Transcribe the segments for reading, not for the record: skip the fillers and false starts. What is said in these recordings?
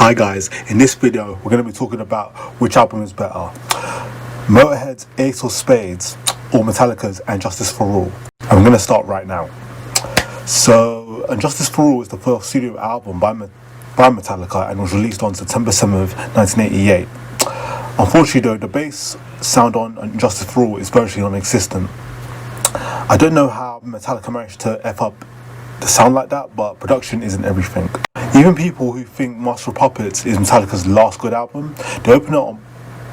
Hi guys, in this video we're going to be talking about which album is better, Motorhead's Ace of Spades or Metallica's And Justice for All. And we're going to start right now. So, And Justice for All is the first studio album by Metallica and was released on September 7th, 1988. Unfortunately though, the bass sound on And Justice for All is virtually non-existent. I don't know how Metallica managed to F up the sound like that, but production isn't everything. Even people who think Master of Puppets is Metallica's last good album, the opener on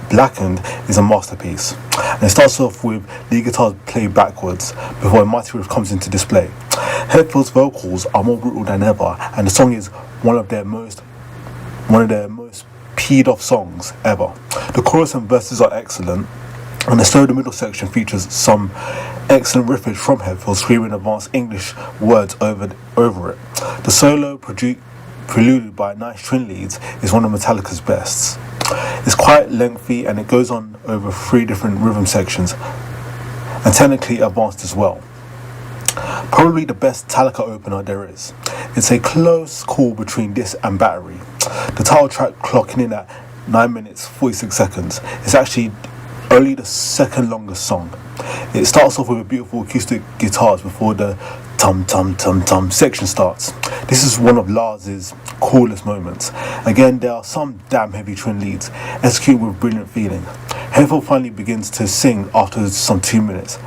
Blackened is a masterpiece. And it starts off with lead guitars played backwards before a mighty riff comes into display. Hetfield's vocals are more brutal than ever, and the song is one of their most peed off songs ever. The chorus and verses are excellent, and the slow middle section features some excellent riffage from Hetfield screaming advanced English words over it. The solo, preluded by nice twin leads, is one of Metallica's bests. It's quite lengthy and it goes on over 3 different rhythm sections, and technically advanced as well. Probably the best Metallica opener there is. It's a close call between this and Battery. The title track clocking in at 9 minutes 46 seconds. It's actually only the second longest song. It starts off with a beautiful acoustic guitars before the tum tum tum tum section starts. This is one of Lars's coolest moments. Again, there are some damn heavy twin leads, executed with brilliant feeling. Hetfield finally begins to sing after some 2 minutes,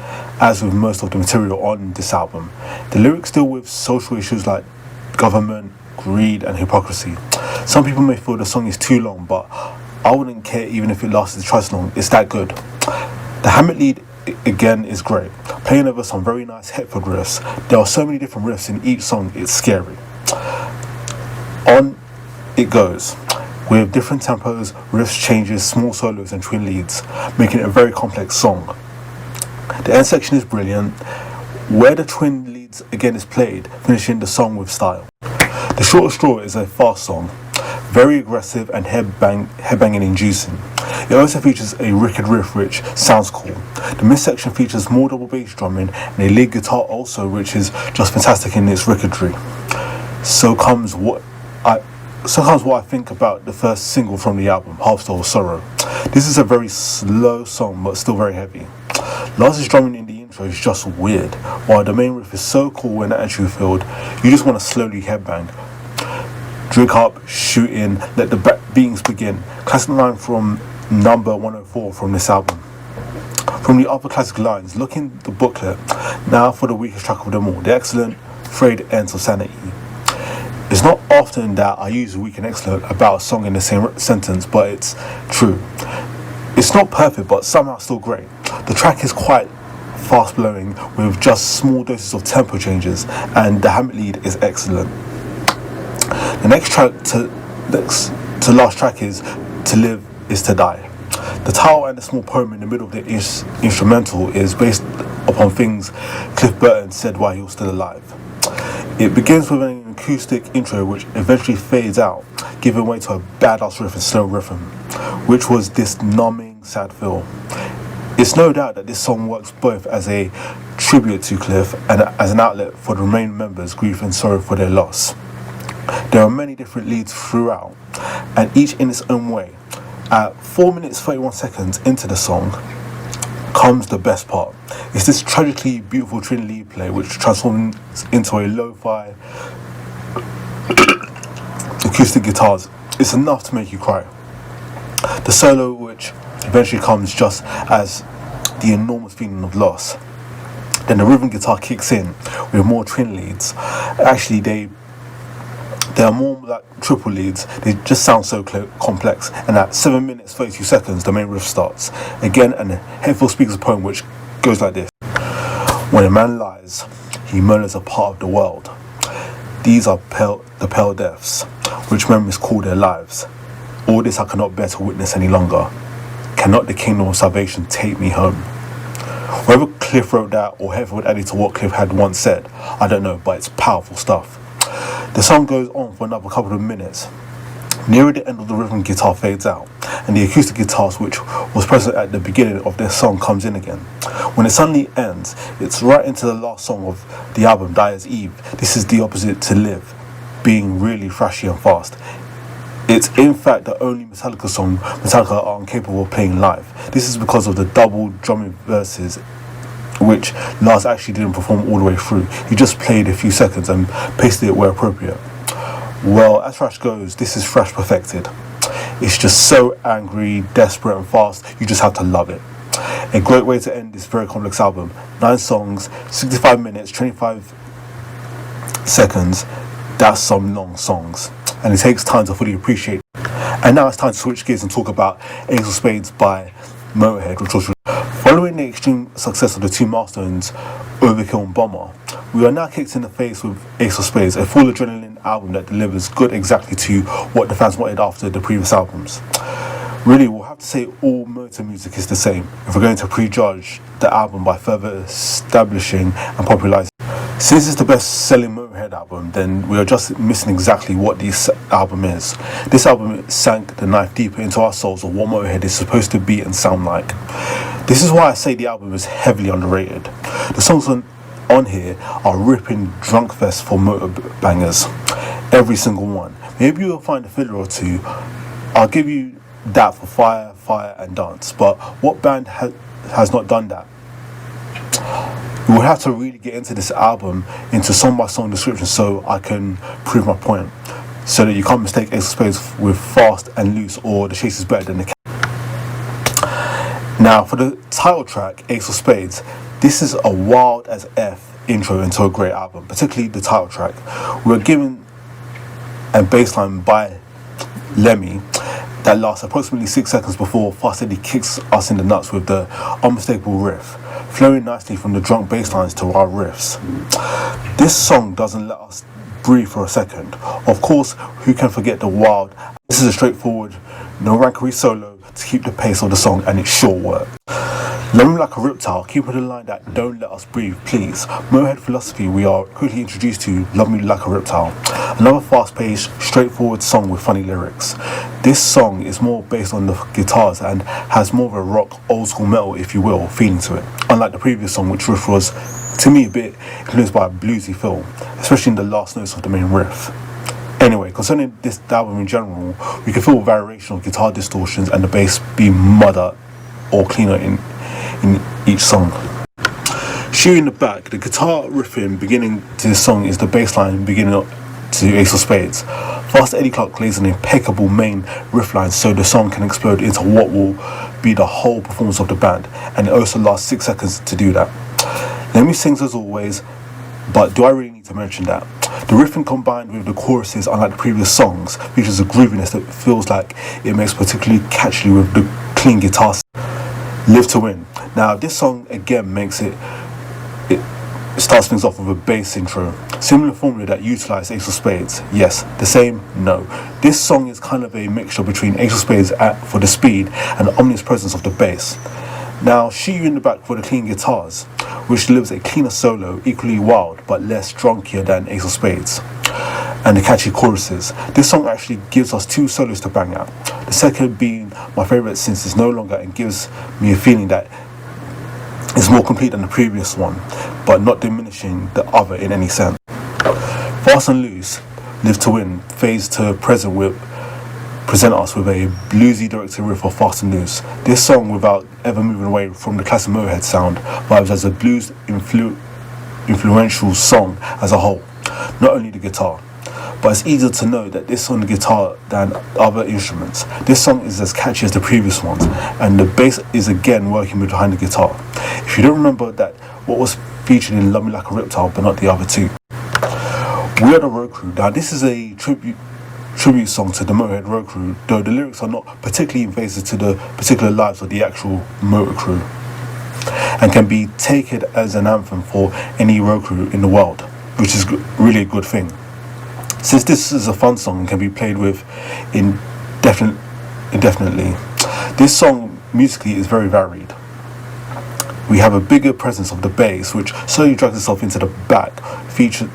as with most of the material on this album. The lyrics deal with social issues like government, greed and hypocrisy. Some people may feel the song is too long, but I wouldn't care even if it lasted twice as long. It's that good. The Hammett lead again is great, playing over some very nice Hetfield riffs. There are so many different riffs in each song, it's scary. On it goes, with different tempos, riffs changes, small solos and twin leads, making it a very complex song. The end section is brilliant, where the twin leads again is played, finishing the song with style. The Short Straw is a fast song, very aggressive and headbanging inducing. It also features a wicked riff which sounds cool. The mid section features more double bass drumming and a lead guitar also, which is just fantastic in its ricketry. So comes what I think about the first single from the album, Half Stole Sorrow. This is a very slow song but still very heavy. Lars's drumming in the intro is just weird, while the main riff is so cool and actually filled, you just want to slowly headbang. Drink up, shoot in, let the beatings begin. Classic line from number 104 from this album. From the other classic lines, look in the booklet. Now for the weakest track of them all, the excellent Frayed Ends of Sanity. It's not often that I use weak and excellent about a song in the same sentence, but it's true. It's not perfect, but somehow still great. The track is quite fast blowing with just small doses of tempo changes, and the Hammett lead is excellent. The next to last track is To Live Is To Die. The title and the small poem in the middle of the instrumental is based upon things Cliff Burton said while he was still alive. It begins with an acoustic intro which eventually fades out, giving way to a badass riff and slow rhythm, which was this numbing, sad feel. It's no doubt that this song works both as a tribute to Cliff and as an outlet for the remaining members' grief and sorrow for their loss. There are many different leads throughout, and each in its own way. At 4 minutes 31 seconds into the song comes the best part. It's this tragically beautiful twin lead play which transforms into a lo-fi acoustic guitars. It's enough to make you cry. The solo, which eventually comes just as the enormous feeling of loss. Then the rhythm guitar kicks in with more twin leads. Actually, they are more like triple leads. They just sound so complex. And at 7 minutes 32 seconds, the main riff starts again, and Hetfield speaks a poem which goes like this: When a man lies, he murders a part of the world. These are the pale deaths, which memories call their lives. All this I cannot bear to witness any longer. Cannot the kingdom of salvation take me home? Whether Cliff wrote that or Hetfield added to what Cliff had once said, I don't know, but it's powerful stuff. The song goes on for another couple of minutes. Nearer the end of the rhythm guitar fades out, and the acoustic guitars which was present at the beginning of this song comes in again. When it suddenly ends, it's right into the last song of the album, Die As Eve. This is the opposite to Live, being really thrashy and fast. It's It's in fact the only Metallica song Metallica are incapable of playing live. This is because of the double drumming verses, which Lars actually didn't perform all the way through. He just played a few seconds and pasted it where appropriate. Well, as thrash goes, this is thrash perfected. It's just so angry, desperate and fast, you just have to love it. A great way to end this very complex album. 9 songs, 65 minutes, 25 seconds. That's some long songs, and it takes time to fully appreciate. And now it's time to switch gears and talk about Ace of Spades by Motorhead, which was following the extreme success of the two milestones, Overkill and Bomber. We are now kicked in the face with Ace of Spades, a full adrenaline album that delivers good exactly to what the fans wanted after the previous albums. Really, we'll have to say all motor music is the same if we're going to prejudge the album by further establishing and popularizing. Since it's the best-selling Motorhead album, then we are just missing exactly what this album is. This album sank the knife deeper into our souls of what Motorhead is supposed to be and sound like. This is why I say the album is heavily underrated. The songs on here are ripping drunk fest for motor bangers. Every single one. Maybe you'll find a filler or two. I'll give you that for Fire, Fire and Dance. But what band has not done that? We will have to really get into this album into song by song description so I can prove my point. So that you can't mistake Ace of Spades with Fast and Loose or The Chase is Better Than the Cat. Now for the title track, Ace of Spades, this is a wild as F intro into a great album, particularly the title track. We're given a bass line by Lemmy that lasts approximately 6 seconds before Fast Eddie kicks us in the nuts with the unmistakable riff, flowing nicely from the drunk bass lines to our riffs. This song doesn't let us breathe for a second. Of course, who can forget the wild? This is a straightforward, no rankery solo to keep the pace of the song, and it sure worked. Love Me Like a Reptile, keep it in line that don't let us breathe, please. Motorhead philosophy, we are quickly introduced to Love Me Like a Reptile. Another fast-paced, straightforward song with funny lyrics. This song is more based on the guitars and has more of a rock, old-school metal, if you will, feeling to it. Unlike the previous song, which riff was, to me, a bit influenced by a bluesy feel, especially in the last notes of the main riff. Anyway, concerning this album in general, we can feel variation of guitar distortions and the bass being mudder or cleaner in each song. Shooting the back, the guitar riffing beginning to this song is the bass line beginning to Ace of Spades. Fast Eddie Clarke plays an impeccable main riff line so the song can explode into what will be the whole performance of the band, and it also lasts 6 seconds to do that. Lemmy sings as always, but do I really need to mention that? The riffing combined with the choruses, unlike the previous songs, features a grooviness that feels like it makes particularly catchy with the clean guitar. Live to Win. Now this song again makes it starts things off with a bass intro. Similar formula that utilised Ace of Spades. Yes, the same? No. This song is kind of a mixture between Ace of Spades for the speed and the ominous presence of the bass. Now Shoot You in the Back for the clean guitars, which delivers a cleaner solo, equally wild but less drunkier than Ace of Spades. And the catchy choruses. This song actually gives us 2 solos to bang out. The second being my favourite since it's no longer and gives me a feeling that it's more complete than the previous one, but not diminishing the other in any sense. Fast and Loose, Live to Win, fades to present present us with a bluesy directed riff of Fast and Loose. This song, without ever moving away from the classic Motorhead sound, vibes as a blues influential song as a whole, not only the guitar. But it's easier to know that this on the guitar than other instruments. This song is as catchy as the previous ones, and the bass is again working behind the guitar. If you don't remember that, what was featured in Love Me Like a Reptile, but not the other two. We Are the Road Crew. Now this is a tribute song to the Motorhead Road Crew, though the lyrics are not particularly invasive to the particular lives of the actual motor crew, and can be taken as an anthem for any road crew in the world, which is really a good thing. Since this is a fun song and can be played with indefinitely, this song musically is very varied. We have a bigger presence of the bass, which slowly drags itself into the back, featured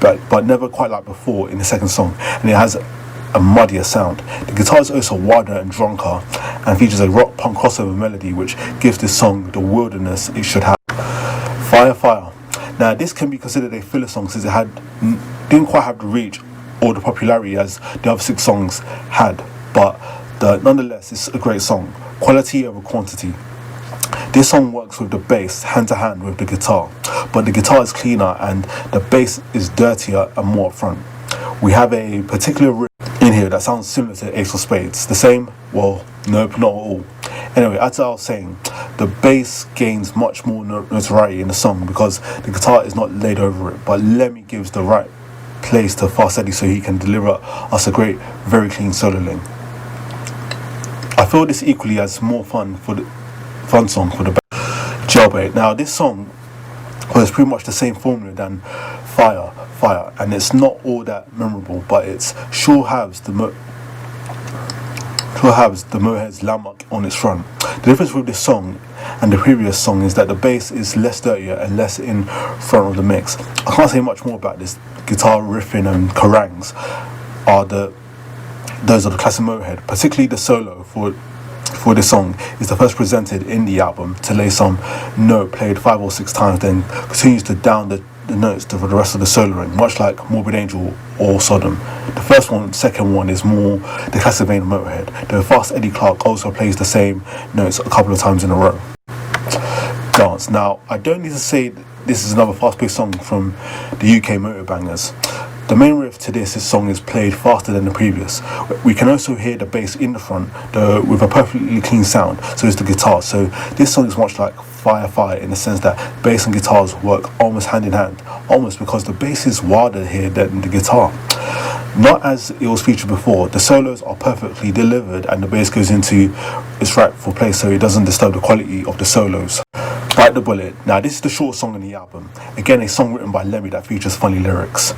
but never quite like before in the second song, and it has a muddier sound. The guitar is also wider and drunker, and features a rock punk crossover melody, which gives this song the wilderness it should have. Fire, Fire. Now this can be considered a filler song since it didn't quite have the reach or the popularity as the other 6 songs had, but nonetheless, it's a great song. Quality over quantity. This song works with the bass hand to hand with the guitar, but the guitar is cleaner and the bass is dirtier and more upfront. We have a particular riff in here that sounds similar to Ace of Spades. The same? Well, nope, not at all. Anyway, as I was saying, the bass gains much more notoriety in the song because the guitar is not laid over it, but Lemmy gives the right place to Fast Eddie so he can deliver us a great, very clean solo lane. I feel this equally as more fun song for the Jailbait. Now this song was pretty much the same formula than Fire, and it's not all that memorable, but it's sure has the Motorhead's landmark on its front. The difference with this song and the previous song is that the bass is less dirtier and less in front of the mix. I can't say much more about this. Guitar riffing and harangues those are the classic Motorhead, particularly the solo for this song is the first presented in the album to lay some note played 5 or 6 times, then continues to down the notes for the rest of the soloing, much like Morbid Angel or Sodom. The second one is more the classic vein of Motorhead. The Fast Eddie Clarke also plays the same notes a couple of times in a row. Dance. Now, I don't need to say this is another fast-paced song from the UK Motor Bangers. The main riff to this song is played faster than the previous. We can also hear the bass in the front with a perfectly clean sound, so is the guitar. So this song is much like Fire in the sense that bass and guitars work almost hand in hand, almost because the bass is wilder here than the guitar. Not as it was featured before, the solos are perfectly delivered and the bass goes into its rightful place so it doesn't disturb the quality of the solos. Bite the Bullet. Now this is the short song on the album. Again, a song written by Lemmy that features funny lyrics.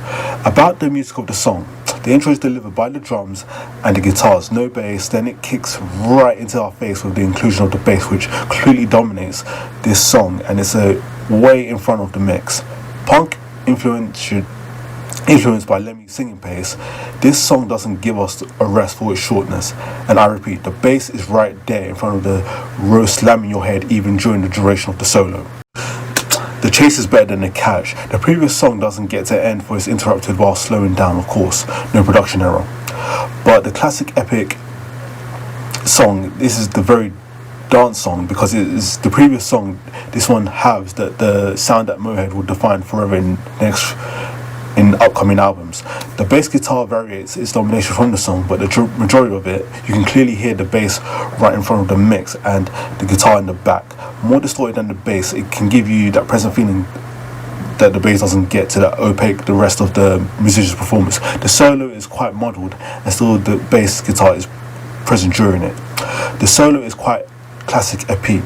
About the music of the song, the intro is delivered by the drums and the guitars, no bass, then it kicks right into our face with the inclusion of the bass, which completely dominates this song and it's a way in front of the mix. Punk influenced by Lemmy's singing pace, this song doesn't give us a rest for its shortness, and I repeat, the bass is right there in front of the row slamming your head even during the duration of the solo. The chase is better than the catch. The previous song doesn't get to end for it's interrupted while slowing down, of course, no production error. But the classic epic song, this is the very dance song because it is the previous song. This one has the sound that Motorhead will define forever in upcoming albums. The bass guitar variates its domination from the song, but the majority of it, you can clearly hear the bass right in front of the mix and the guitar in the back. More distorted than the bass, it can give you that present feeling that the bass doesn't get to that opaque the rest of the musician's performance. The solo is quite muddled and still the bass guitar is present during it. The solo is quite classic epic,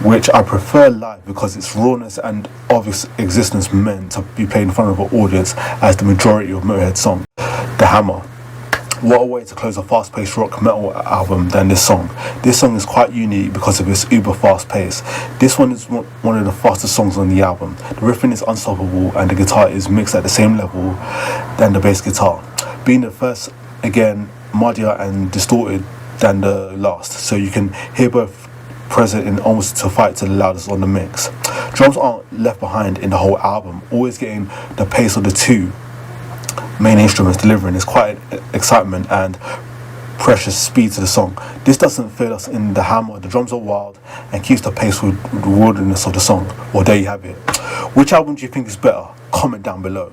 which I prefer live because its rawness and obvious existence meant to be played in front of an audience as the majority of Motorhead songs. The Hammer. What a way to close a fast-paced rock metal album than this song. This song is quite unique because of its uber fast pace. This one is one of the fastest songs on the album. The riffing is unstoppable and the guitar is mixed at the same level than the bass guitar. Being the first, again, muddier and distorted than the last, so you can hear both present in almost to fight to the loudest on the mix. Drums aren't left behind in the whole album, always getting the pace of the 2 main instruments delivering is quite excitement and precious speed to the song. This doesn't fail us in the Hammer. The drums are wild and keeps the pace with the wilderness of the song. Well, there you have it. Which album do you think is better? Comment down below.